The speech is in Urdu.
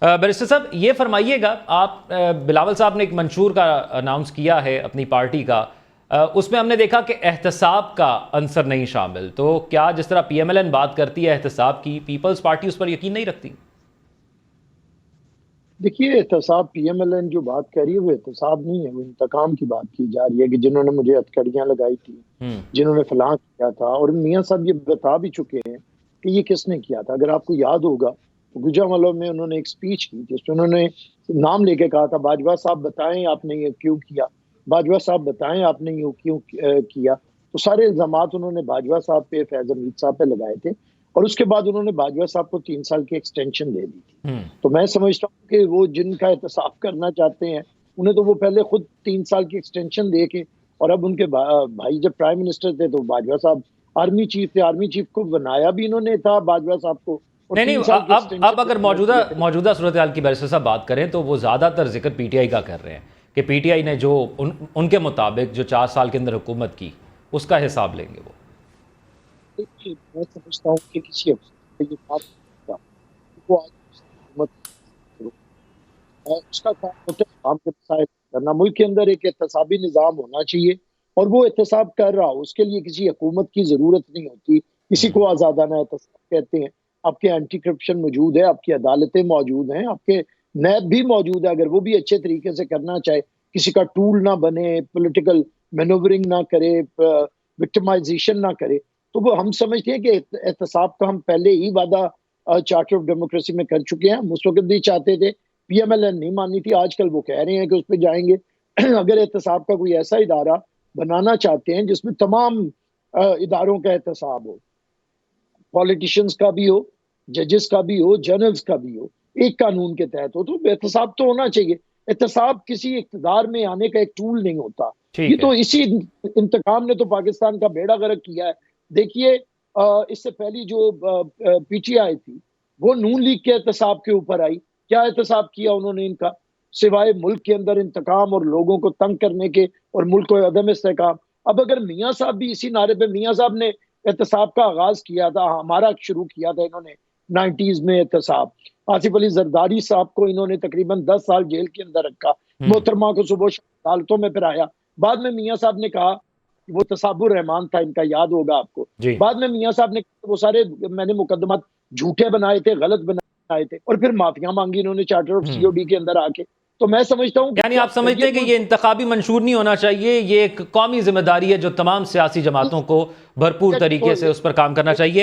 بیرسٹر صاحب یہ فرمائیے گا، آپ بلاول صاحب نے ایک منشور کا اناؤنس کیا ہے اپنی پارٹی کا، اس میں ہم نے دیکھا کہ احتساب کا عنصر نہیں شامل، تو کیا جس طرح پی ایم ایل این بات کرتی ہے احتساب کی، پیپلز پارٹی اس پر یقین نہیں رکھتی؟ دیکھیے، احتساب پی ایم ایل این جو بات کر رہی ہے وہ احتساب نہیں ہے، وہ انتقام کی بات کی جا رہی ہے کہ جنہوں نے مجھے ہتھکڑیاں لگائی تھی، جنہوں نے فلاں کیا تھا، اور میاں صاحب یہ بتا بھی چکے ہیں کہ یہ کس نے کیا تھا۔ اگر آپ کو یاد ہوگا تو گوجرانوالہ میں انہوں نے ایک سپیچ کی جس میں انہوں نے نام لے کے کہا تھا، باجوہ صاحب بتائیں آپ نے یہ کیوں کیا، باجوہ صاحب بتائیں آپ نے یہ کیوں کیا۔ تو سارے الزامات انہوں نے باجوہ صاحب پہ، فیض حمید صاحب پہ لگائے تھے، اور اس کے بعد انہوں نے باجوہ صاحب کو 3 سال کی ایکسٹینشن دے دی تھی۔ تو میں سمجھتا ہوں کہ وہ جن کا احتساب کرنا چاہتے ہیں انہیں تو وہ پہلے خود 3 سال کی ایکسٹینشن دے کے، اور اب ان کے بھائی جب پرائم منسٹر تھے تو باجوہ صاحب آرمی چیف تھے، آرمی چیف کو بنایا بھی انہوں نے تھا باجوہ صاحب کو، اور نہیں 3 سال کی اب اگر موجودہ صورتحال کی بیرسٹر صاحب بات کریں تو وہ زیادہ تر ذکر پی ٹی آئی کا کر رہے ہیں کہ پی ٹی آئی نے جو ان کے مطابق جو 4 سال کے اندر حکومت کی اس کا حساب لیں گے وہ۔ میں سمجھتا ہوں کہ کسی افسر یہ بات وہ حکومت اس کا کام ہوتا ہے عوام کے مسائل کرنا۔ ملک کے اندر ایک احتسابی نظام ہونا چاہیے، اور وہ احتساب کر رہا ہو، اس کے لیے کسی حکومت کی ضرورت نہیں ہوتی۔ کسی کو آزادانہ احتساب کہتے ہیں۔ آپ کے اینٹی کرپشن موجود ہے، آپ کی عدالتیں موجود ہیں، آپ کے نیب بھی موجود ہے، اگر وہ بھی اچھے طریقے سے کرنا چاہے، کسی کا ٹول نہ بنے، پولیٹیکل مینوورنگ نہ کرے، وکٹمائزیشن نہ کرے، تو وہ ہم سمجھتے ہیں کہ احتساب کا ہم پہلے ہی وعدہ چارٹر آف ڈیموکریسی میں کر چکے ہیں۔ ہم اس وقت بھی چاہتے تھے، پی ایم ایل این نہیں مانی تھی، آج کل وہ کہہ رہے ہیں کہ اس پہ جائیں گے۔ اگر احتساب کا کوئی ایسا ادارہ بنانا چاہتے ہیں جس میں تمام اداروں کا احتساب ہو، پولیٹیشینز کا بھی ہو، ججز کا بھی ہو، جرنلز کا بھی ہو، ایک قانون کے تحت ہو، تو احتساب تو ہونا چاہیے۔ احتساب کسی اقتدار میں آنے کا ایک ٹول نہیں ہوتا۔ یہ تو اسی انتقام نے تو پاکستان کا بیڑا غرق کیا ہے۔ دیکھیے، اس سے پہلی جو پی ٹی آئی تھی وہ نون لیگ کے احتساب کے اوپر آئی۔ کیا احتساب کیا انہوں نے ان کا، سوائے ملک کے اندر انتقام اور لوگوں کو تنگ کرنے کے اور ملک کو عدم استحکام۔ اب اگر میاں صاحب بھی اسی نعرے پہ، میاں صاحب نے احتساب کا آغاز کیا تھا، ہمارا شروع کیا تھا انہوں نے 90s میں احتساب۔ آصف علی زرداری صاحب کو انہوں نے تقریباً 10 سال جیل کے اندر رکھا، محترمہ کو صبح عدالتوں میں پھرایا۔ بعد میں میاں صاحب نے کہا، وہ تصاب الرحمان تھا ان کا، یاد ہوگا آپ کو، بعد میں میاں صاحب نے کہا وہ سارے میں نے مقدمات جھوٹے بنائے تھے، غلط بنائے تھے، اور پھر معافیاں مانگی انہوں نے charter of C O D کے اندر آ کے۔ تو میں سمجھتا ہوں یعنی آپ سمجھتے ہیں کہ یہ انتخابی منشور نہیں ہونا چاہیے، یہ ایک قومی ذمہ داری ہے جو تمام سیاسی جماعتوں کو بھرپور طریقے سے اس پر کام کرنا چاہیے۔